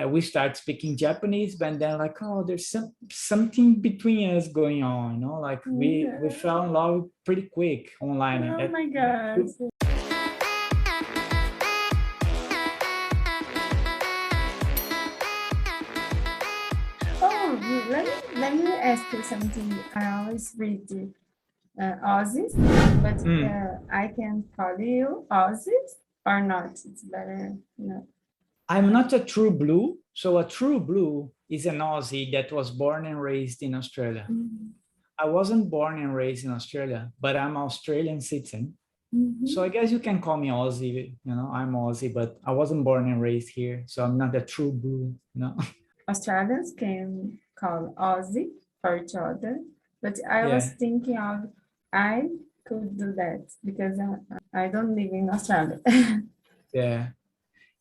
we start speaking Japanese, but then like, oh, there's something between us going on, you know, like we fell in love pretty quick online. Oh my God. Oh, let me ask you something. I always read Aussies, but I can call you Aussies or not. It's better, no. I'm not a true blue. So a true blue is an Aussie that was born and raised in Australia. I wasn't born and raised in Australia, but I'm an Australian citizen. So I guess you can call me Aussie, you know, I'm Aussie, but I wasn't born and raised here. So I'm not a true blue, you know. Australians can call Aussie for each other, but I was thinking of I could do that because I don't live in Australia.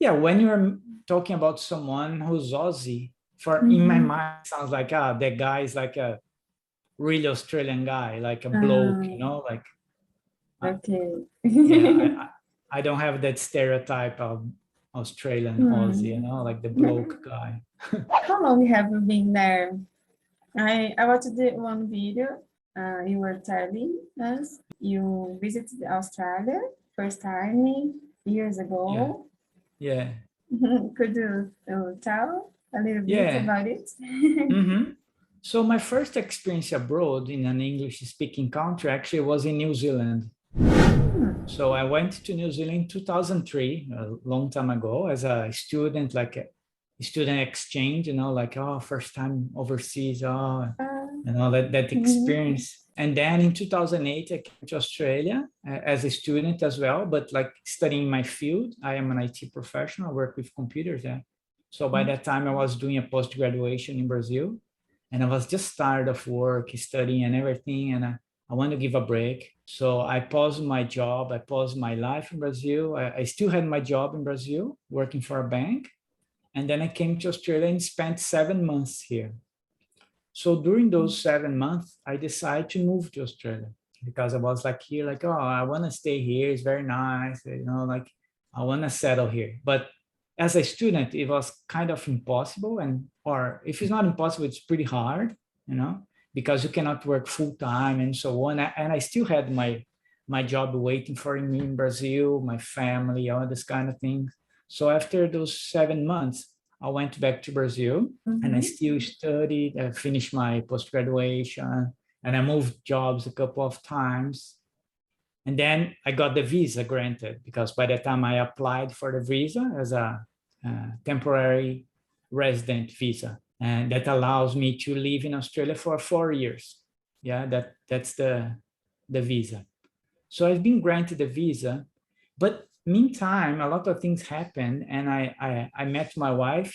Yeah, when you're talking about someone who's Aussie, in my mind, it sounds like, that guy is like a really Australian guy, like a bloke, you know, like. Okay. I don't have that stereotype of Australian Aussie, you know, like the bloke guy. How long have you been there? I watched one video. You were telling us you visited Australia first time years ago. Yeah. Could you tell a little bit about it? So my first experience abroad in an English-speaking country actually was in New Zealand. So I went to New Zealand in 2003, a long time ago, as a student, like a student exchange, you know, like, oh, first time overseas, you know, that experience. And then in 2008, I came to Australia as a student as well, but like studying my field. I am an IT professional, I work with computers there. So by that time I was doing a post-graduation in Brazil, and I was just tired of work, studying and everything. And I want to give a break. So I paused my job. I paused my life in Brazil. I still had my job in Brazil, working for a bank. And then I came to Australia and spent 7 months here. So during those 7 months, I decided to move to Australia because I was like here, like, oh, I want to stay here. It's very nice. You know, like I want to settle here. But as a student, it was kind of impossible. Or if it's not impossible, it's pretty hard, you know, because you cannot work full time and so on. And I still had my job waiting for me in Brazil, my family, all this kind of things. So after those 7 months, I went back to Brazil and I still studied, I finished my post-graduation, and I moved jobs a couple of times. And then I got the visa granted because by the time I applied for the visa as a temporary resident visa, and that allows me to live in Australia for 4 years. Yeah, that's the visa. So I've been granted the visa, but meantime, a lot of things happened, and I met my wife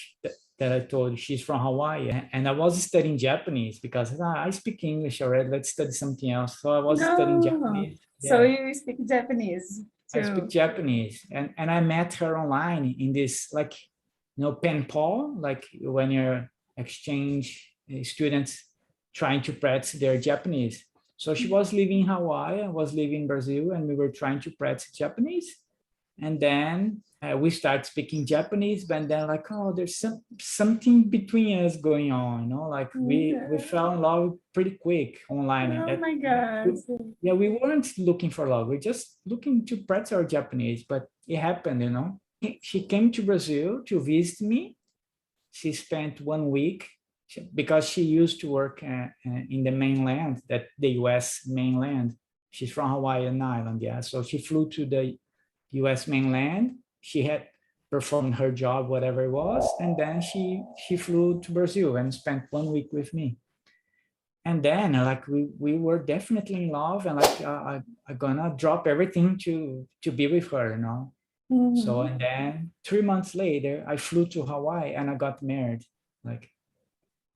that I told you, she's from Hawaii, and I was studying Japanese because I speak English already, let's study something else. So I was studying Japanese. So you speak Japanese too? I speak Japanese, and I met her online in this, like, you know, pen pal, like when you're exchange students trying to practice their Japanese. So she was living in Hawaii, I was living in Brazil, and we were trying to practice Japanese. And then we start speaking Japanese, but then like, oh, there's something between us going on, you know, like we fell in love pretty quick online. Oh my God. We weren't looking for love. We're just looking to practice our Japanese, but it happened, you know. She came to Brazil to visit me. She spent 1 week because she used to work in the mainland, the US mainland. She's from Hawaiian Island, yeah. So she flew to the US mainland. She had performed her job, whatever it was, and then she flew to Brazil and spent 1 week with me. And then like we were definitely in love, and like I'm gonna drop everything to be with her, you know. So and then 3 months later, I flew to Hawaii and I got married. Like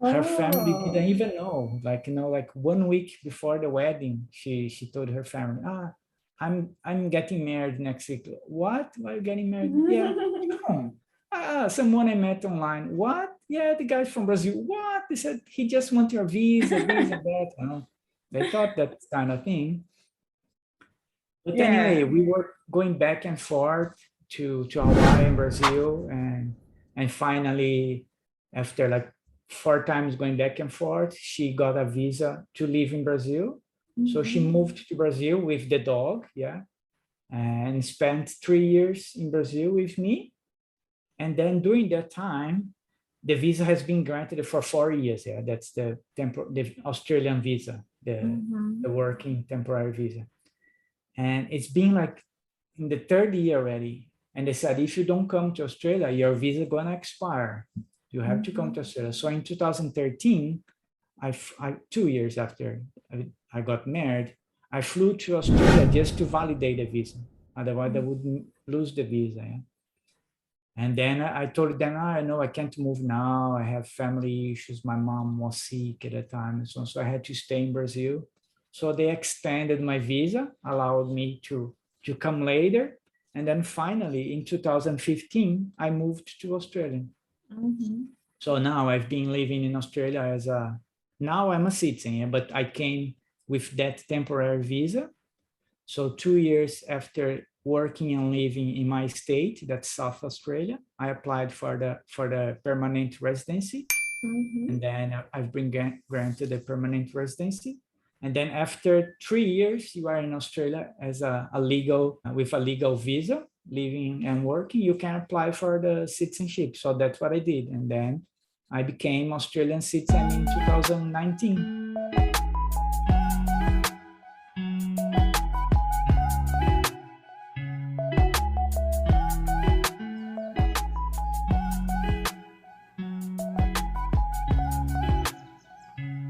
her family didn't even know. Like, you know, like 1 week before the wedding, she told her family, I'm getting married next week. What? Why are you getting married? Yeah. Someone I met online. What? Yeah, the guy from Brazil. What? They said he just wants your visa, that. You know, they thought that kind of thing. But anyway, we were going back and forth to Hawaii and Brazil, and And finally, after like 4 times going back and forth, she got a visa to live in Brazil. So she moved to Brazil with the dog, yeah, and spent 3 years in Brazil with me. And then during that time, the visa has been granted for 4 years. Yeah, that's the Australian visa, the working temporary visa. And it's been like in the 3rd year already. And they said, if you don't come to Australia, your visa is gonna expire. You have to come to Australia. So in 2013, 2 years after I got married, I flew to Australia just to validate the visa. Otherwise, I wouldn't lose the visa. Yeah? And then I told them, I know I can't move now. I have family issues. My mom was sick at the time. And so I had to stay in Brazil. So they extended my visa, allowed me to come later. And then finally, in 2015, I moved to Australia. So now I've been living in Australia now I'm a citizen, yeah, but I came with that temporary visa. So 2 years after working and living in my state, that's South Australia, I applied for the permanent residency. And then I've been granted a permanent residency. And then after 3 years, you are in Australia as with a legal visa, living and working, you can apply for the citizenship. So that's what I did. And then I became Australian citizen in 2019.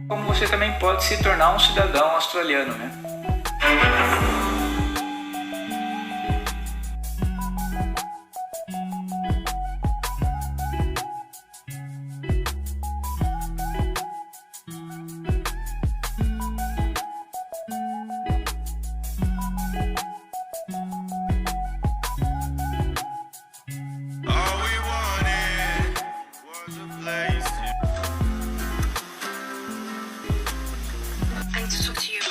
Como você também pode se tornar um cidadão australiano, né? I need to talk to you.